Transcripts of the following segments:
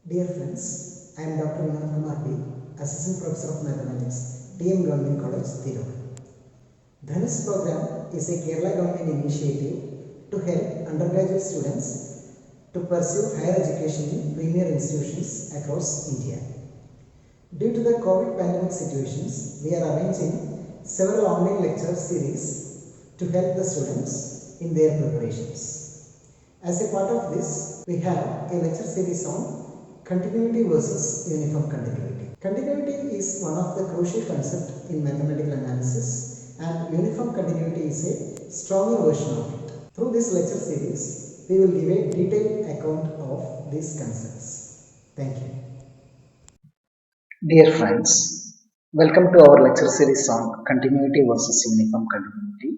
Dear friends, I am Dr. Vinod Kumar B, Assistant Professor of Mathematics, TM Government College, Tirupati. Dhanus program is a Kerala government initiative to help undergraduate students to pursue higher education in premier institutions across India. Due to the COVID pandemic situations, we are arranging several online lecture series to help the students in their preparations. As a part of this, we have a lecture series on continuity versus uniform continuity. Continuity is one of the crucial concepts in mathematical analysis, and uniform continuity is a stronger version of it. Through this lecture series, we will give a detailed account of these concepts. Thank you. Dear friends, welcome to our lecture series on continuity versus uniform continuity.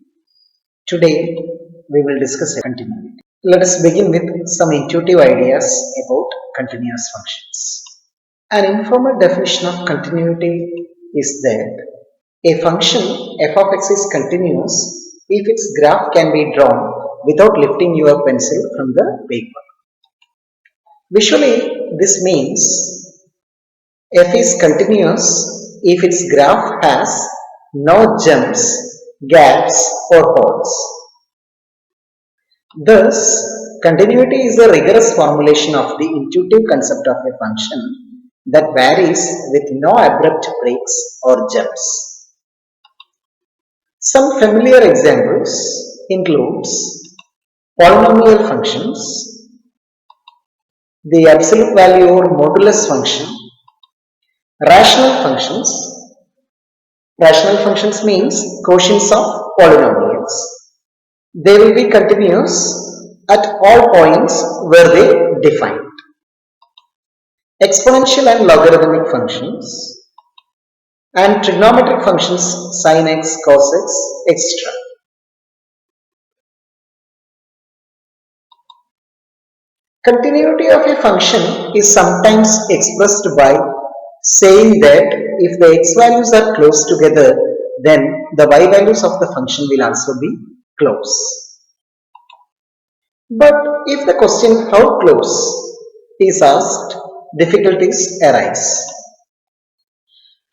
Today we will discuss continuity. Let us begin with some intuitive ideas about continuous functions. An informal definition of continuity is that a function f of x is continuous if its graph can be drawn without lifting your pencil from the paper. Visually, this means f is continuous if its graph has no jumps, gaps or holes. Thus, continuity is a rigorous formulation of the intuitive concept of a function that varies with no abrupt breaks or jumps. Some familiar examples includes polynomial functions, the absolute value or modulus function, rational functions. Rational functions means quotients of polynomials. They will be continuous at all points where they define. Exponential and logarithmic functions and trigonometric functions sin x, cos x, etc. Continuity of a function is sometimes expressed by saying that if the x values are close together, then the y values of the function will also be close. But if the question how close is asked, difficulties arise.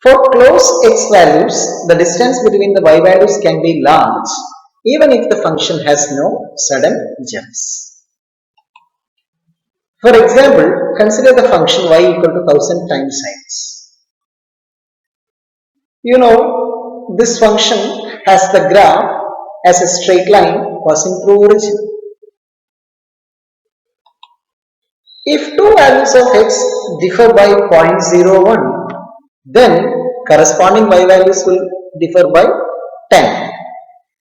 For close x values, the distance between the y values can be large even if the function has no sudden jumps. For example, consider the function y equal to 1000 times x. You know, this function has the graph as a straight line passing through origin. If two values of x differ by 0.01, then corresponding y values will differ by 10.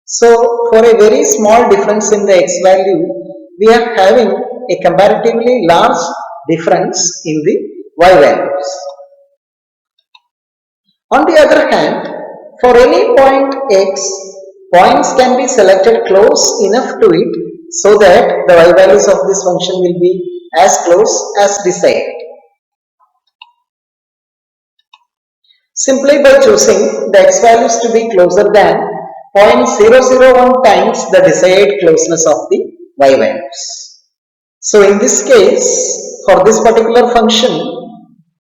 So, for a very small difference in the x value, we are having a comparatively large difference in the y values. On the other hand, for any point x, points can be selected close enough to it so that the y values of this function will be as close as desired. Simply by choosing the x values to be closer than 0.001 times the desired closeness of the y values. So in this case, for this particular function,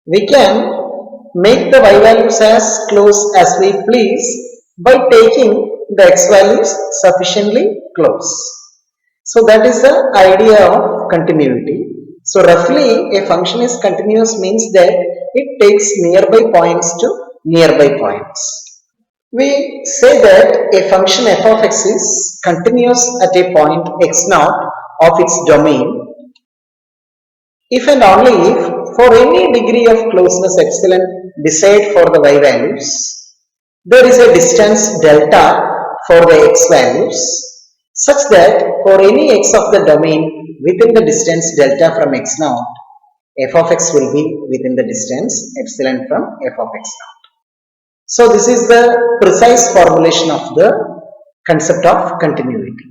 we can make the y values as close as we please by taking the x values sufficiently close. So that is the idea of continuity. So roughly a function is continuous means that it takes nearby points to nearby points. We say that a function f of x is continuous at a point x0 of its domain if and only if for any degree of closeness epsilon desired for the y values, there is a distance delta for the x values such that for any x of the domain within the distance delta from x0, f of x will be within the distance epsilon from f of x0. So this is the precise formulation of the concept of continuity.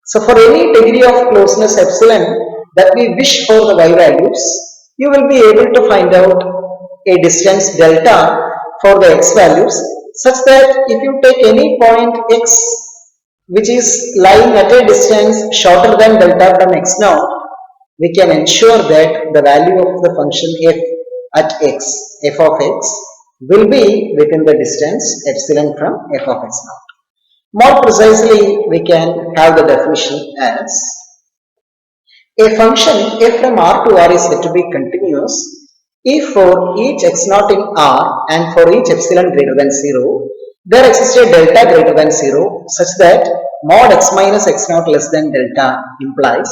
So for any degree of closeness epsilon that we wish for the y values, you will be able to find out a distance delta for the x values such that if you take any point x which is lying at a distance shorter than delta from x0, we can ensure that the value of the function f at x, f of x, will be within the distance epsilon from f of x naught. More precisely, we can have the definition as a function f from R to R is said to be continuous if for each x naught in R and for each epsilon greater than 0, there exists a delta greater than 0 such that mod x minus x naught less than delta implies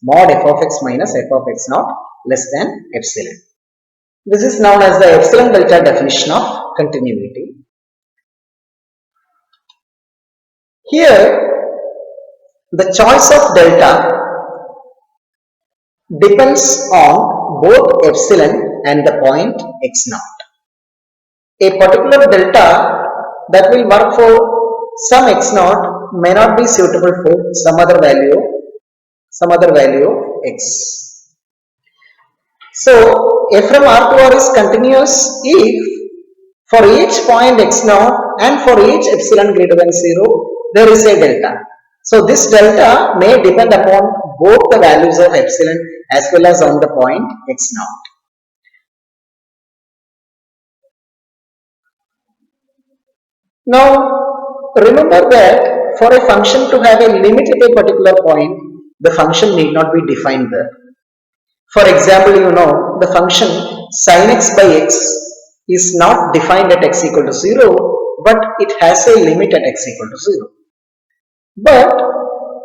mod f of x minus f of x naught less than epsilon. This is known as the epsilon delta definition of continuity. Here, the choice of delta depends on both epsilon and the point x naught. A particular delta that will work for some x naught may not be suitable for some other value of x. So f from R to R is continuous if for each point x naught and for each epsilon greater than 0 there is a delta. So this delta may depend upon both the values of epsilon as well as on the point x naught. Now remember that for a function to have a limit at a particular point, the function need not be defined there. For example, you know the function sin x by x is not defined at x equal to 0, but it has a limit at x equal to 0. But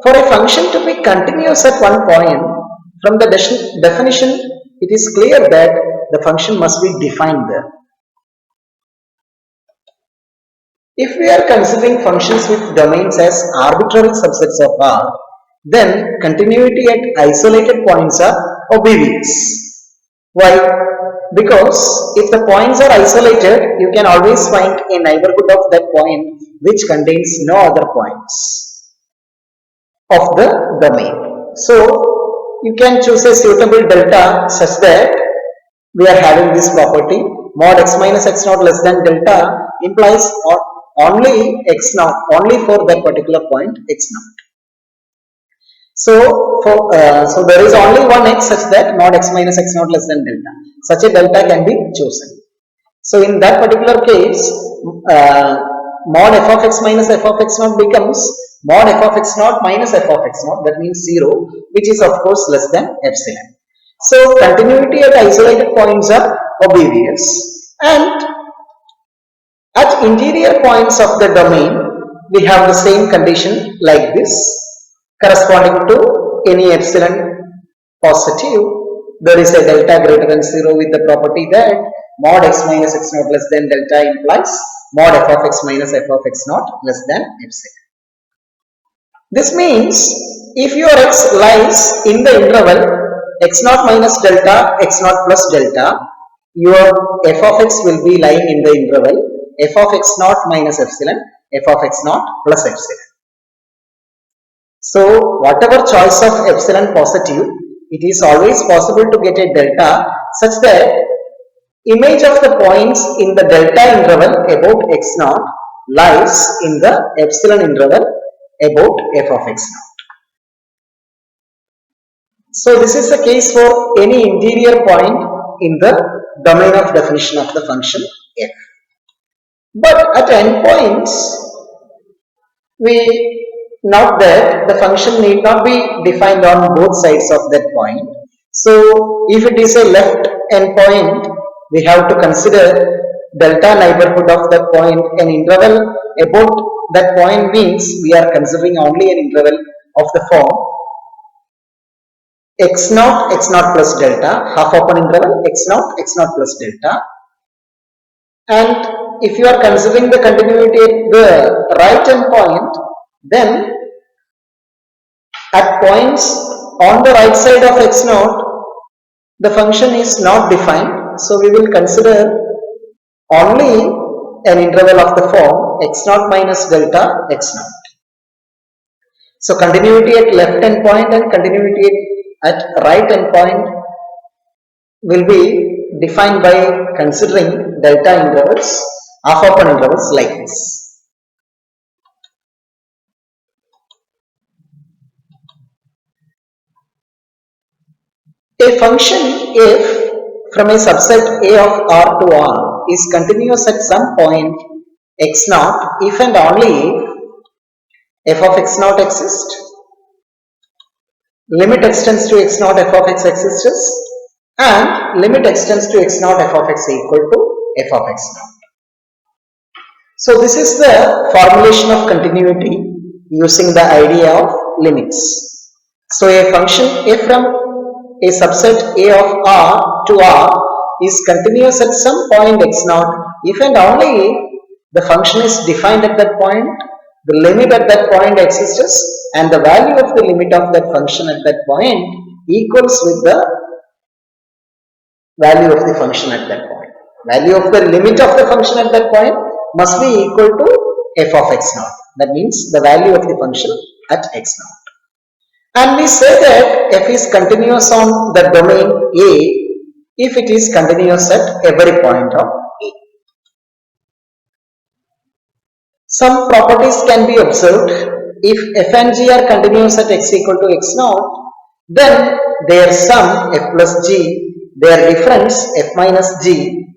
for a function to be continuous at one point, from the definition, it is clear that the function must be defined there. If we are considering functions with domains as arbitrary subsets of R, then continuity at isolated points are obvious. Why? Because if the points are isolated, you can always find a neighborhood of that point which contains no other points of the domain. So you can choose a suitable delta such that we are having this property mod x minus x naught less than delta implies only x naught, only for that particular point x naught. So there is only one x such that mod x minus x naught less than delta. Such a delta can be chosen. So in that particular case, mod f of x minus f of x naught becomes mod f of x naught minus f of x naught, that means 0, which is of course less than epsilon. So continuity at isolated points are obvious, and at interior points of the domain we have the same condition like this. Corresponding to any epsilon positive, there is a delta greater than 0 with the property that mod x minus x naught less than delta implies mod f of x minus f of x naught less than epsilon. This means if your x lies in the interval x naught minus delta, x naught plus delta, your f of x will be lying in the interval f of x naught minus epsilon, f of x naught plus epsilon. So whatever choice of epsilon positive, it is always possible to get a delta such that image of the points in the delta interval about x naught lies in the epsilon interval about f of x naught. So this is the case for any interior point in the domain of definition of the function f. But at endpoints, we note that the function need not be defined on both sides of that point. So if it is a left endpoint, we have to consider delta neighborhood of that point. An interval about that point means we are considering only an interval of the form x naught plus delta, half open interval x naught plus delta. And if you are considering the continuity at the right endpoint, then at points on the right side of x naught, the function is not defined. So we will consider only an interval of the form x naught minus delta x naught. So continuity at left endpoint and continuity at right endpoint will be defined by considering delta intervals, half open intervals like this. A function f from a subset A of R to R is continuous at some point x naught if and only if f of x naught exists, limit x tends to x naught f of x exists, and limit x tends to x naught f of x equal to f of x naught. So this is the formulation of continuity using the idea of limits. So a function f from a subset A of R to R is continuous at some point x naught if and only if the function is defined at that point, the limit at that point exists, and the value of the limit of that function at that point equals with the value of the function at that point. Value of the limit of the function at that point must be equal to f of x naught. That means the value of the function at x naught. And we say that f is continuous on the domain A if it is continuous at every point of A. Some properties can be observed. If f and g are continuous at x equal to x naught, then their sum f plus g, their difference f minus g,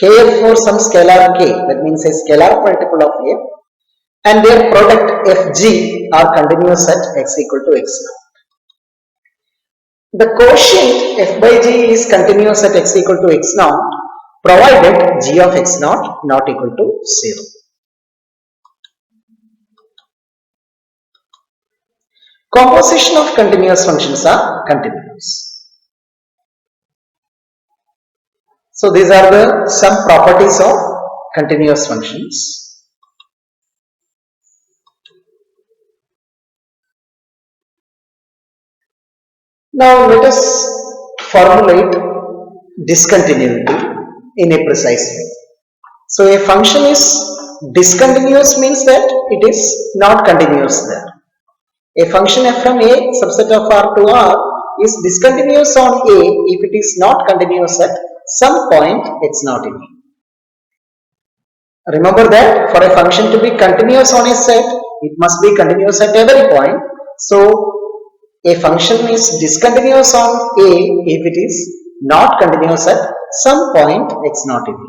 kf for some scalar k, that means a scalar multiple of f, and their product fg are continuous at x equal to x naught. The quotient f by g is continuous at x equal to x naught provided g of x naught not equal to 0. Composition of continuous functions are continuous. So these are the some properties of continuous functions. Now let us formulate discontinuity in a precise way. So a function is discontinuous means that it is not continuous there. A function f from A subset of R to R is discontinuous on A if it is not continuous at some point x naught in A. Remember that for a function to be continuous on a set, it must be continuous at every point. So a function is discontinuous on A if it is not continuous at some point x naught in A.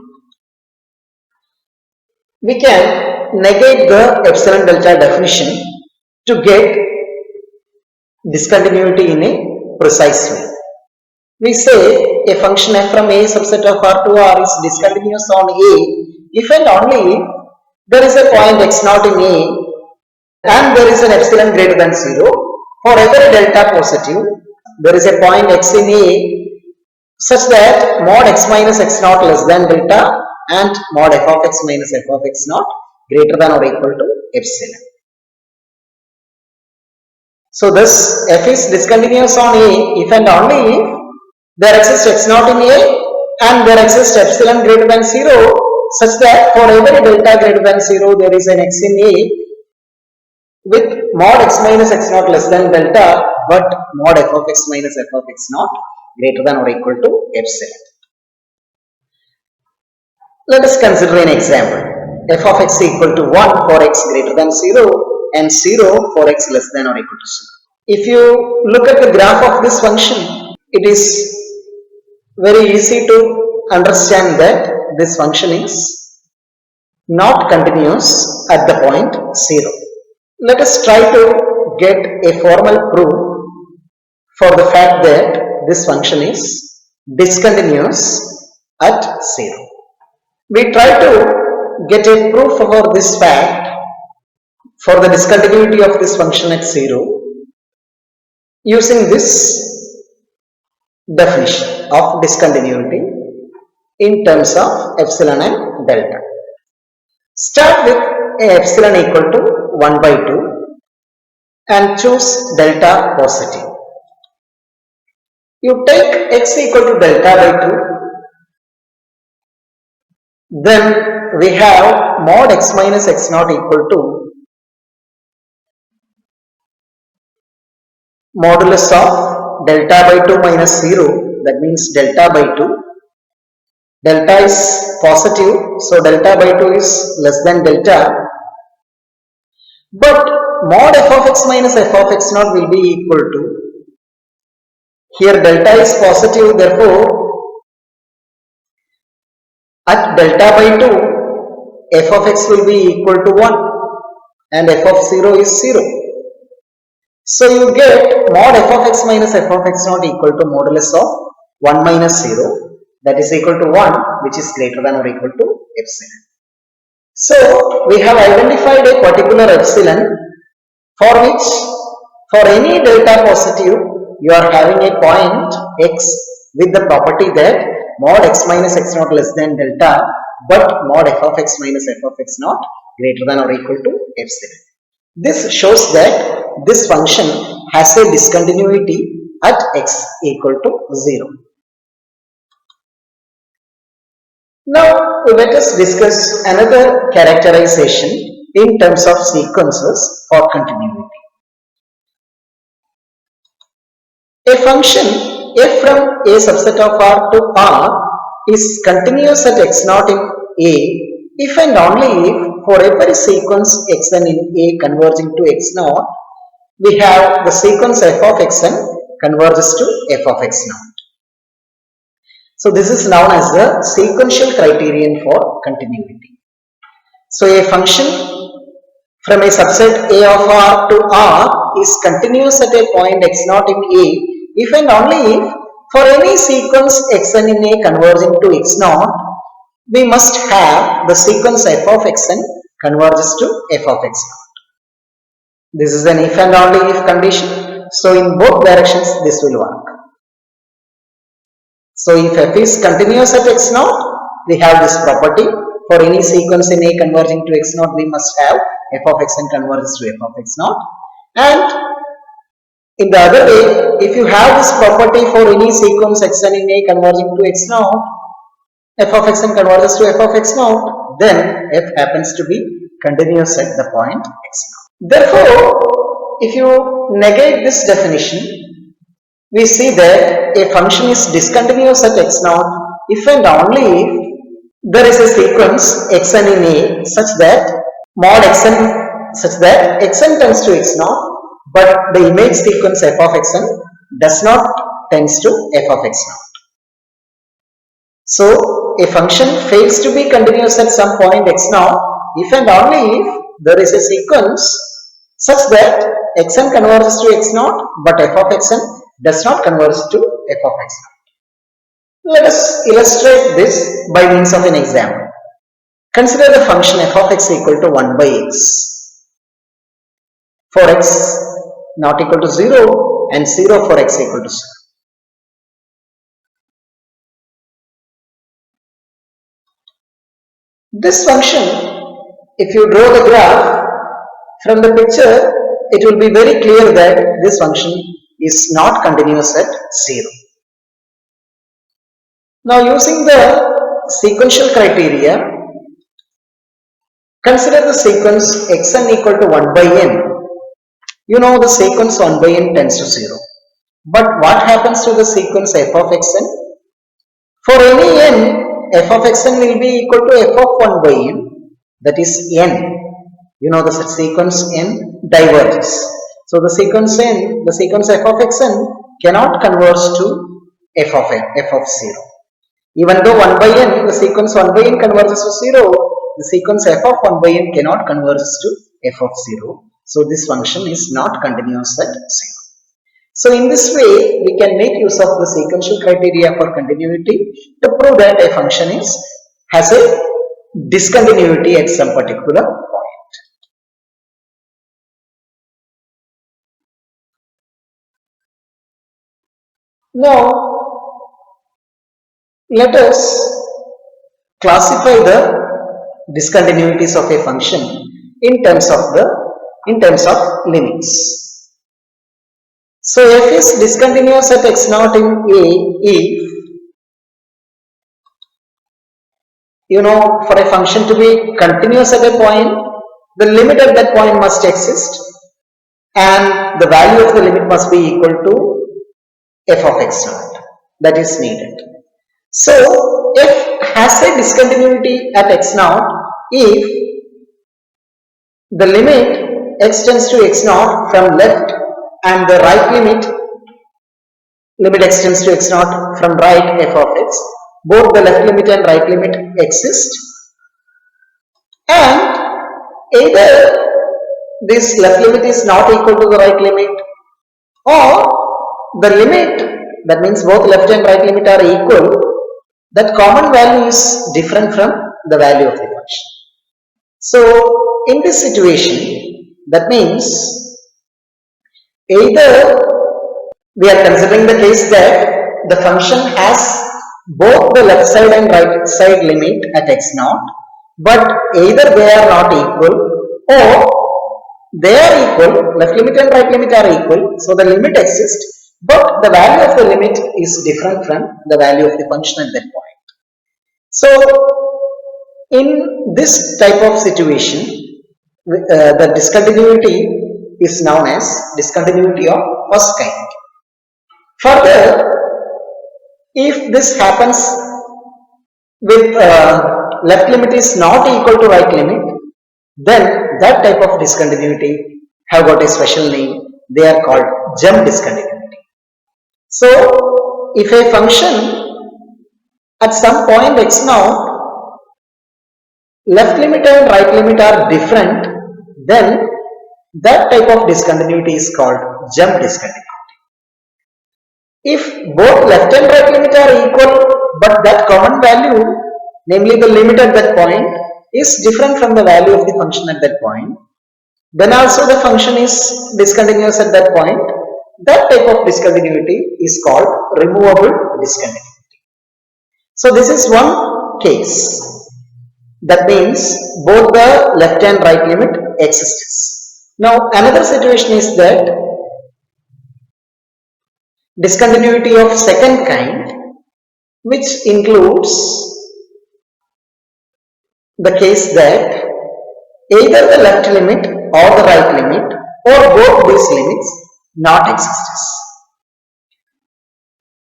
We can negate the epsilon delta definition to get discontinuity in a precise way. We say a function f from A subset of R to R is discontinuous on A if and only if there is a point x naught in A and there is an epsilon greater than 0. For every delta positive, there is a point x in A such that mod x minus x naught less than delta and mod f of x minus f of x naught greater than or equal to epsilon. So thus f is discontinuous on A if and only if there exists x naught in A and there exists epsilon greater than 0 such that for every delta greater than 0 there is an x in A with mod x minus x naught less than delta but mod f of x minus f of x naught greater than or equal to epsilon. Let us consider an example. F of x equal to 1 for x greater than 0 and 0 for x less than or equal to 0. If you look at the graph of this function, it is very easy to understand that this function is not continuous at the point 0. Let us try to get a formal proof for the fact that this function is discontinuous at 0. We try to get a proof for this fact for the discontinuity of this function at 0 using this definition of discontinuity in terms of epsilon and delta. Start with a epsilon equal to 1 by 2 and choose delta positive. You take x equal to delta by 2, then we have mod x minus x naught equal to modulus of delta by 2 minus 0, that means delta by 2. Delta is positive, so delta by 2 is less than delta, but mod f of x minus f of x naught will be equal to Here delta is positive, therefore at delta by 2 f of x will be equal to 1 and f of 0 is 0. So you get mod f of x minus f of x naught equal to modulus of 1 minus 0, that is equal to 1, which is greater than or equal to epsilon. So we have identified a particular epsilon for which for any delta positive you are having a point x with the property that mod x minus x naught less than delta, but mod f of x minus f of x naught greater than or equal to epsilon. This shows that this function has a discontinuity at x equal to 0. Now let us discuss another characterization in terms of sequences for continuity. A function f from a subset of R to R is continuous at x naught in A if and only if for every sequence xn in A converging to x naught, we have the sequence f of xn converges to f of x naught. So this is known as the sequential criterion for continuity. So a function from a subset A of R to R is continuous at a point x naught in A if and only if for any sequence xn in A converging to x naught, we must have the sequence f of xn converges to f of x naught. This is an if and only if condition. So in both directions this will work. So if f is continuous at x naught, we have this property. For any sequence in A converging to x naught, we must have f of xn converges to f of x naught. And in the other way, if you have this property for any sequence xn in A converging to x naught, f of xn converges to f of x naught, then f happens to be continuous at the point x naught. Therefore, if you negate this definition, we see that a function is discontinuous at x naught if and only if there is a sequence xn in A such that mod xn tends to x naught, but the image sequence f of xn does not tends to f of x naught. So a function fails to be continuous at some point x naught if and only if there is a sequence such that xn converges to x naught, but f of xn does not converge to f of x naught. Let us illustrate this by means of an example. Consider the function f of x equal to 1 by x for x not equal to 0 and 0 for x equal to 0. This function, if you draw the graph from the picture, it will be very clear that this function is not continuous at 0. Now using the sequential criteria, consider the sequence xn equal to 1 by n. You know the sequence 1 by n tends to 0. But what happens to the sequence f of xn? For any n, f of xn will be equal to f of 1 by n, that is n. You know the sequence n diverges. So the sequence f of xn cannot converge to f of 0. Even though 1 by n, the sequence 1 by n converges to 0, the sequence f of 1 by n cannot converge to f of 0. So this function is not continuous at 0. So in this way, we can make use of the sequential criteria for continuity to prove that a function has a discontinuity at some particular point. Now, let us classify the discontinuities of a function in terms of limits. So f is discontinuous at x naught in A if, you know, for a function to be continuous at a point, the limit at that point must exist and the value of the limit must be equal to f of x naught. That is needed. So f has a discontinuity at x naught if the limit x tends to x naught from left and the right limit limit extends to x naught from right f of x. Both the left limit and right limit exist, and either this left limit is not equal to the right limit, or the limit, that means both left and right limit are equal, that common value is different from the value of the function. So in this situation, that means either we are considering the case that the function has both the left side and right side limit at x naught, but either they are not equal or they are equal, left limit and right limit are equal, so the limit exists, but the value of the limit is different from the value of the function at that point. So in this type of situation, the discontinuity is known as discontinuity of first kind. Further, if this happens with left limit is not equal to right limit, then that type of discontinuity have got a special name. They are called jump discontinuity. So if a function at some point x naught, left limit and right limit are different, then that type of discontinuity is called jump discontinuity. If both left and right limit are equal, but that common value, namely the limit at that point, is different from the value of the function at that point, then also the function is discontinuous at that point. That type of discontinuity is called removable discontinuity. So this is one case. That means both the left and right limit exists. Now another situation is that discontinuity of second kind, which includes the case that either the left limit or the right limit or both these limits not exists.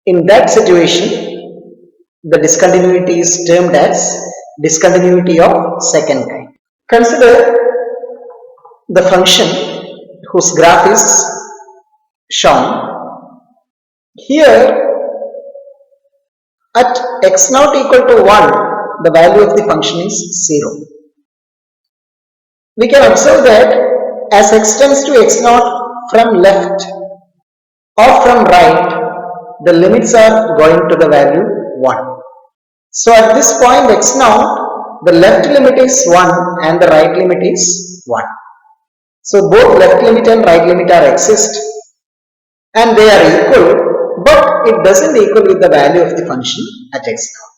In that situation, the discontinuity is termed as discontinuity of second kind. Consider the function whose graph is shown. Here at x naught equal to 1, the value of the function is 0. We can observe that as x tends to x naught from left or from right, the limits are going to the value 1. So at this point x naught, the left limit is 1 and the right limit is 1. So both left limit and right limit are exist and they are equal, but it doesn't equal with the value of the function at x naught.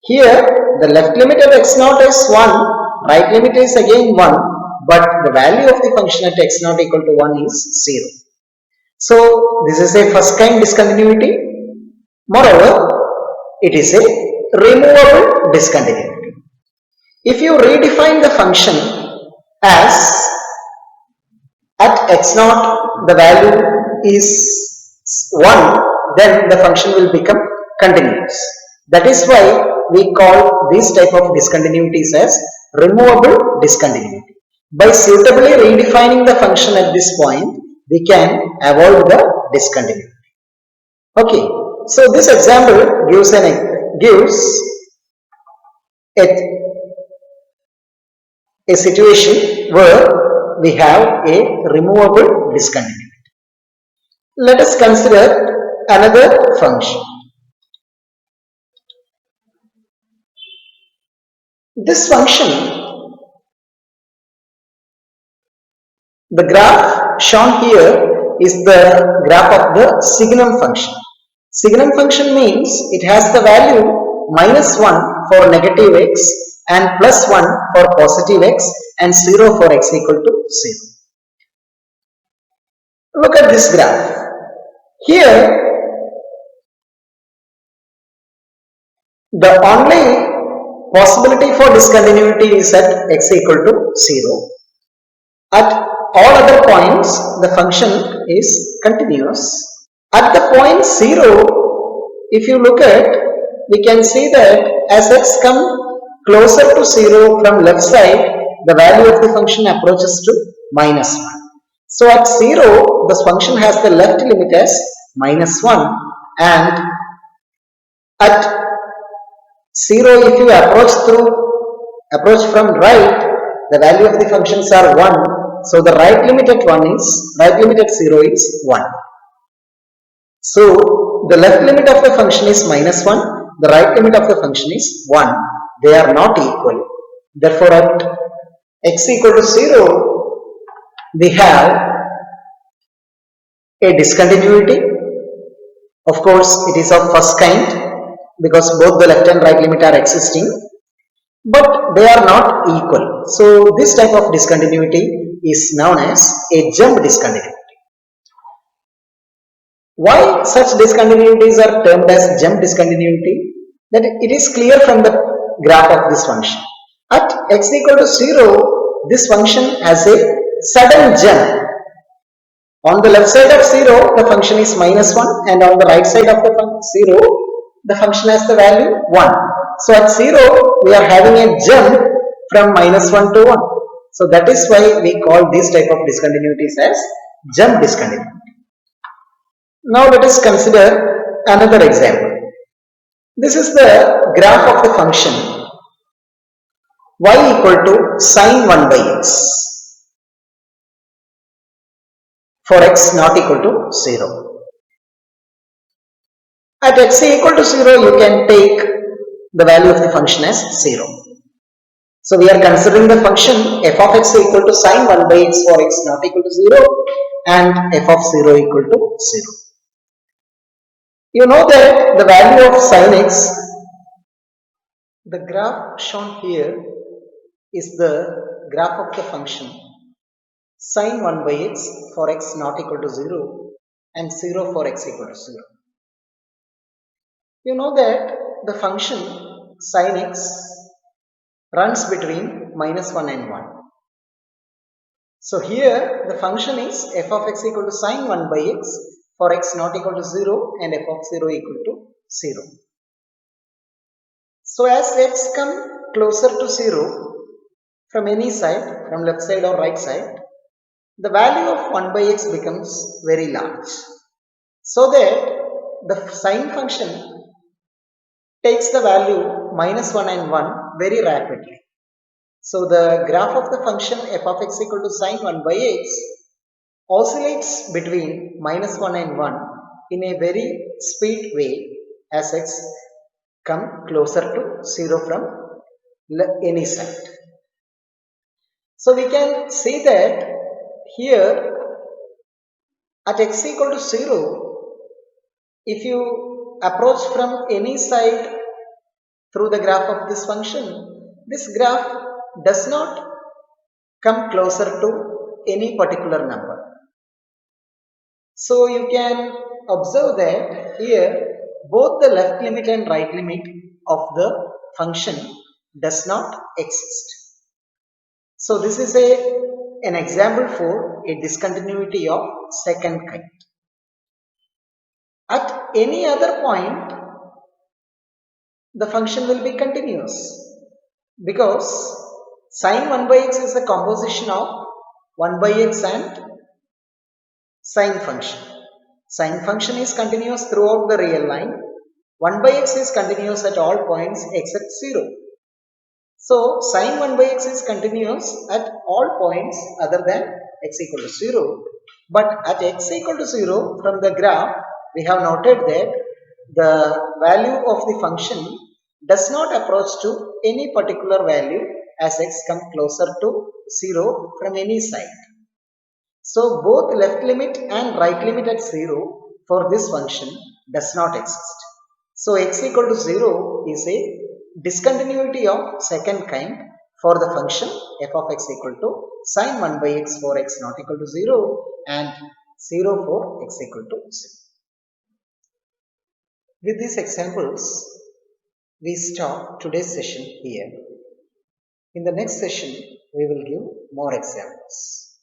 Here the left limit of x naught is 1, right limit is again 1, but the value of the function at x naught equal to 1 is 0. So this is a first kind discontinuity. Moreover, it is a removable discontinuity. If you redefine the function as at x naught the value is 1, then the function will become continuous. That is why we call this type of discontinuities as removable discontinuity. By suitably redefining the function at this point, we can avoid the discontinuity. Okay, so this example gives a situation where we have a removable discontinuity. Let us consider another function. This function, the graph shown here is the graph of the signum function. Signum function means it has the value -1 for negative x and +1 for positive x and 0 for x equal to 0. Look at this graph. Here the only possibility for discontinuity is at x equal to 0. At all other points the function is continuous. At the point 0, if you look at, we can see that as x comes closer to 0 from left side, the value of the function approaches to -1. So at 0, this function has the left limit as minus 1, and at 0 if you approach from right, the value of the functions are 1. So the right limit at 0 is 1. So the left limit of the function is minus 1, the right limit of the function is 1. They are not equal. Therefore at x equal to 0, we have a discontinuity. Of course, it is of first kind because both the left and right limit are existing, but they are not equal. So this type of discontinuity is known as a jump discontinuity. Why such discontinuities are termed as jump discontinuity? That it is clear from the graph of this function. At x equal to 0, this function has a sudden jump. On the left side of 0, the function is minus 1, and on the right side of the 0, the function has the value 1. So at 0, we are having a jump from minus 1 to 1. So that is why we call this type of discontinuities as jump discontinuity. Now let us consider another example. This is the graph of the function y equal to sine 1 by x for x not equal to 0. At x equal to 0, you can take the value of the function as 0. So we are considering the function f of x equal to sine 1 by x for x not equal to 0 and f of 0 equal to 0. You know that the value of sine x, the graph shown here is the graph of the function sine 1 by x for x not equal to 0 and 0 for x equal to 0. You know that the function sine x runs between minus 1 and 1. So here the function is f of x equal to sine 1 by x for x not equal to 0 and f of 0 equal to 0. So as x come closer to 0 from any side, from left side or right side, the value of 1 by x becomes very large. So that the sine function takes the value minus 1 and 1 very rapidly. So the graph of the function f of x equal to sine 1 by x oscillates between minus 1 and 1 in a very speed way as x come closer to 0 from any side. So we can see that here at x equal to 0, if you approach from any side through the graph of this function, this graph does not come closer to any particular number. So you can observe that here both the left limit and right limit of the function does not exist. So this is an example for a discontinuity of second kind. At any other point, the function will be continuous because sine 1 by x is a composition of 1 by x and sine function. Sine function is continuous throughout the real line. 1 by x is continuous at all points except 0. So sine 1 by x is continuous at all points other than x equal to 0. But at x equal to 0, from the graph, we have noted that the value of the function does not approach to any particular value as x comes closer to 0 from any side. So both left limit and right limit at 0 for this function does not exist. So x equal to 0 is a discontinuity of second kind for the function f of x equal to sine 1 by x for x not equal to 0 and 0 for x equal to 0. With these examples, we stop today's session here. In the next session, we will give more examples.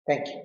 Thank you.